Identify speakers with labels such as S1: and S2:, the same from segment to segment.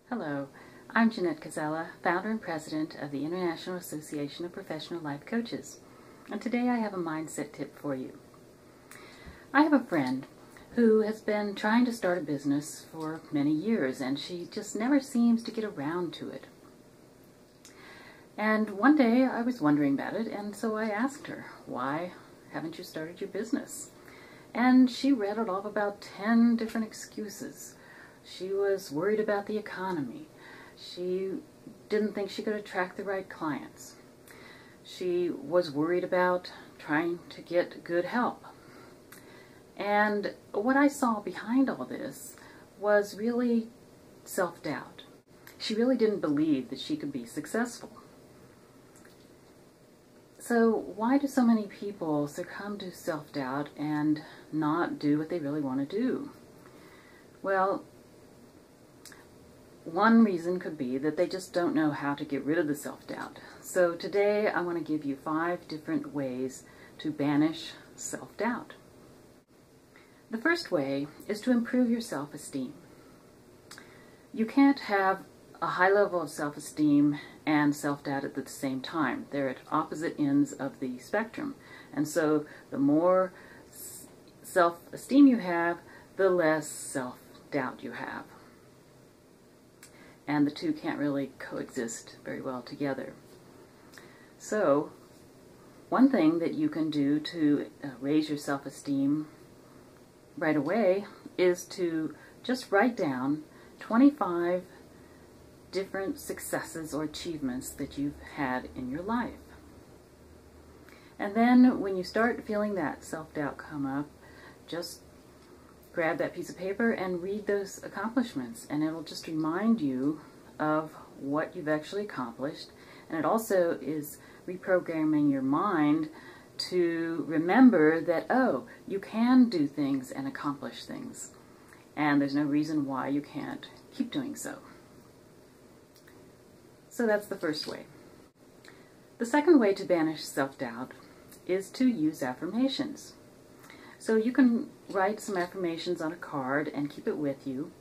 S1: Hello, I'm Jeannette Koczela, founder and president of the International Association of Professional Life Coaches, and today I have a mindset tip for you. I have a friend who has been trying to start a business for many years, and she just never seems to get around to it. And one day I was wondering about it, and so I asked her, why haven't you started your business? And she rattled off about 10 different excuses. She was worried about the economy. She didn't think she could attract the right clients. She was worried about trying to get good help. And what I saw behind all this was really self-doubt. She really didn't believe that she could be successful. So why do so many people succumb to self-doubt and not do what they really want to do? Well, one reason could be that they just don't know how to get rid of the self-doubt. So today I want to give you 5 different ways to banish self-doubt. The first way is to improve your self-esteem. You can't have a high level of self-esteem and self-doubt at the same time. They're at opposite ends of the spectrum. And so the more self-esteem you have, the less self-doubt you have. And the two can't really coexist very well together. So, one thing that you can do to raise your self-esteem right away is to just write down 25 different successes or achievements that you've had in your life. And then when you start feeling that self-doubt come up, just grab that piece of paper and read those accomplishments, and it'll just remind you of what you've actually accomplished. And it also is reprogramming your mind to remember that, oh, you can do things and accomplish things, and there's no reason why you can't keep doing so. So that's the first way. The second way to banish self-doubt is to use affirmations. So you can write some affirmations on a card and keep it with you.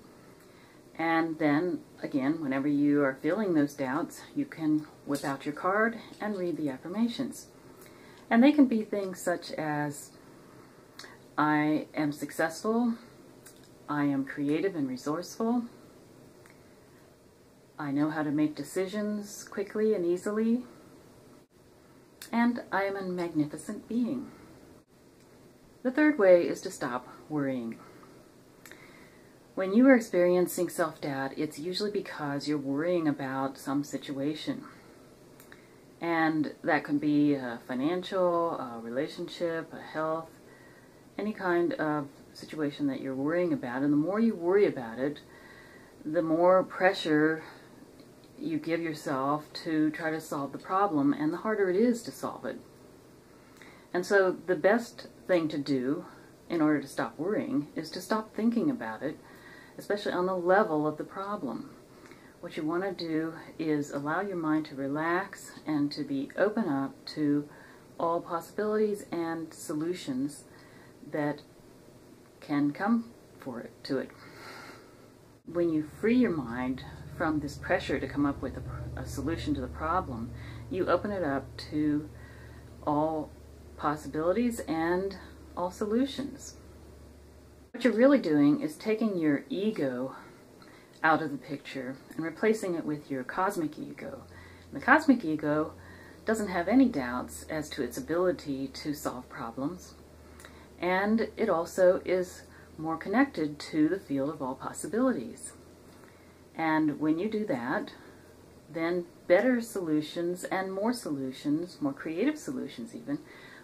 S1: And then, again, whenever you are feeling those doubts, you can whip out your card and read the affirmations. And they can be things such as, I am successful, I am creative and resourceful, I know how to make decisions quickly and easily, and I am a magnificent being. The third way is to stop worrying. When you are experiencing self-doubt, it's usually because you're worrying about some situation. And that could be a financial, a relationship, a health, any kind of situation that you're worrying about. And the more you worry about it, the more pressure you give yourself to try to solve the problem, and the harder it is to solve it. And so the best thing to do in order to stop worrying is to stop thinking about it, especially on the level of the problem. What you want to do is allow your mind to relax and to be open up to all possibilities and solutions that can come to it. When you free your mind from this pressure to come up with a solution to the problem, you open it up to all possibilities and all solutions. What you're really doing is taking your ego out of the picture and replacing it with your cosmic ego. And the cosmic ego doesn't have any doubts as to its ability to solve problems, and it also is more connected to the field of all possibilities. And when you do that, then better solutions and more creative solutions even,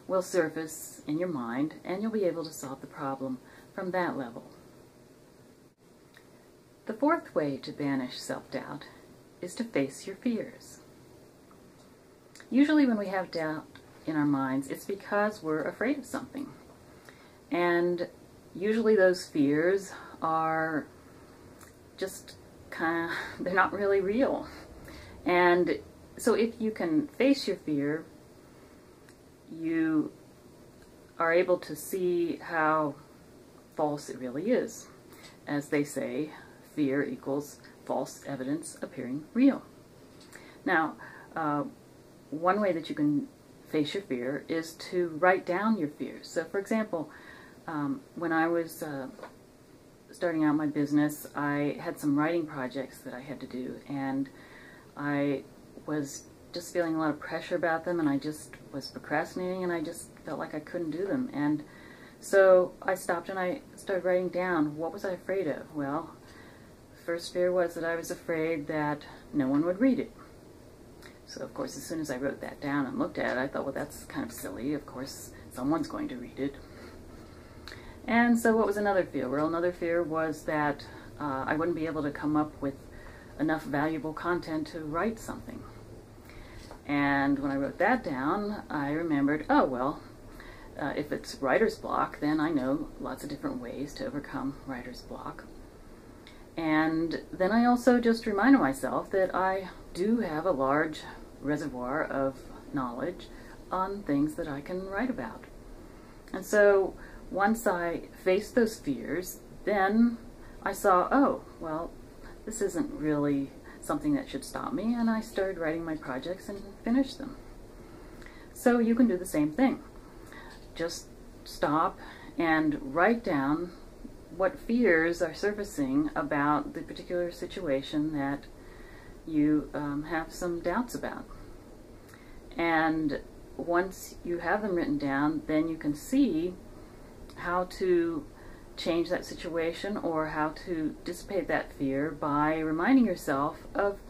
S1: will surface in your mind, and you'll be able to solve the problem from that level. The fourth way to banish self-doubt is to face your fears. Usually when we have doubt in our minds, it's because we're afraid of something. And usually those fears are just they're not really real. And so if you can face your fear, you are able to see how false it really is. As they say, fear equals false evidence appearing real. Now, one way that you can face your fear is to write down your fears. So, for example, when I was starting out my business, I had some writing projects that I had to do, and I was just feeling a lot of pressure about them, and I just was procrastinating, and I just felt like I couldn't do them. And so I stopped and I started writing down, what was I afraid of? Well, the first fear was that I was afraid that no one would read it. So of course, as soon as I wrote that down and looked at it, I thought, well, that's kind of silly. Of course, someone's going to read it. And so what was another fear? Well, another fear was that I wouldn't be able to come up with enough valuable content to write something. And when I wrote that down, I remembered, oh, well, if it's writer's block, then I know lots of different ways to overcome writer's block. And then I also just reminded myself that I do have a large reservoir of knowledge on things that I can write about. And so once I faced those fears, then I saw, oh, well, this isn't really something that should stop me, and I started writing my projects and finished them. So you can do the same thing. Just stop and write down what fears are surfacing about the particular situation that you have some doubts about. And once you have them written down, then you can see how to change that situation or how to dissipate that fear by reminding yourself of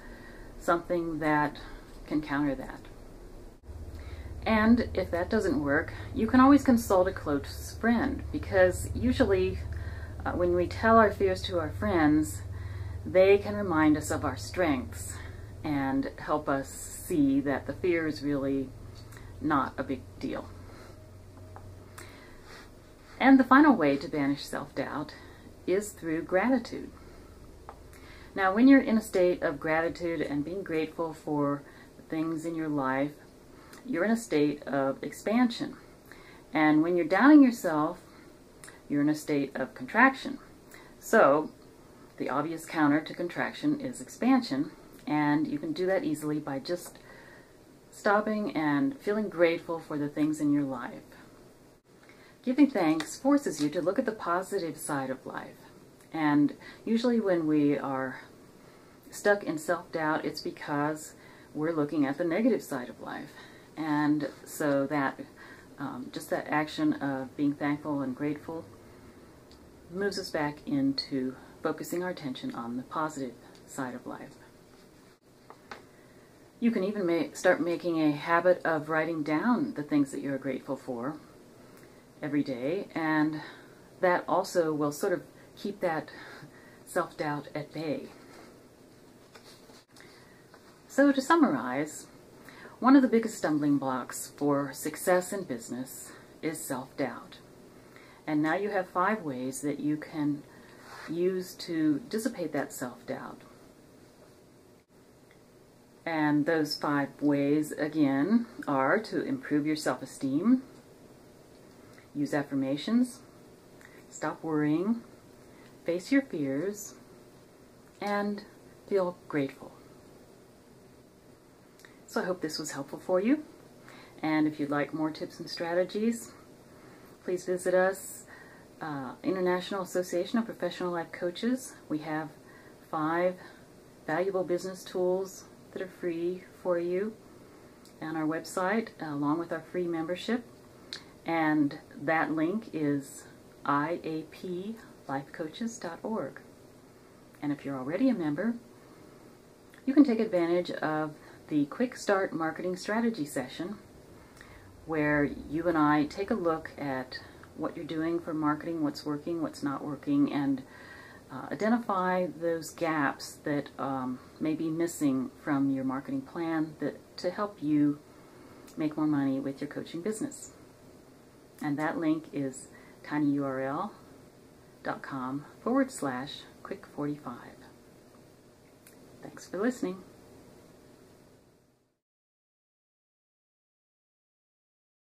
S1: something that can counter that. And if that doesn't work, you can always consult a close friend, because usually when we tell our fears to our friends, they can remind us of our strengths and help us see that the fear is really not a big deal. And the final way to banish self-doubt is through gratitude. Now, when you're in a state of gratitude and being grateful for the things in your life, you're in a state of expansion. And when you're doubting yourself, you're in a state of contraction. So, the obvious counter to contraction is expansion, and you can do that easily by just stopping and feeling grateful for the things in your life. Giving thanks forces you to look at the positive side of life. And usually when we are stuck in self-doubt, it's because we're looking at the negative side of life. And so that just that action of being thankful and grateful moves us back into focusing our attention on the positive side of life. You can even start making a habit of writing down the things that you're grateful for every day, and that also will sort of keep that self-doubt at bay. So to summarize, one of the biggest stumbling blocks for success in business is self-doubt. And now you have 5 ways that you can use to dissipate that self-doubt. And those 5 ways, again, are to improve your self-esteem, use affirmations, stop worrying, face your fears, and feel grateful. So I hope this was helpful for you. And if you'd like more tips and strategies, please visit us, International Association of Professional Life Coaches. We have 5 valuable business tools that are free for you on our website, along with our free membership. And that link is iaplifecoaches.org. And if you're already a member, you can take advantage of the Quick Start Marketing Strategy session, where you and I take a look at what you're doing for marketing, what's working, what's not working, and identify those gaps that may be missing from your marketing plan to help you make more money with your coaching business. And that link is tinyurl.com/quick45. Thanks for listening.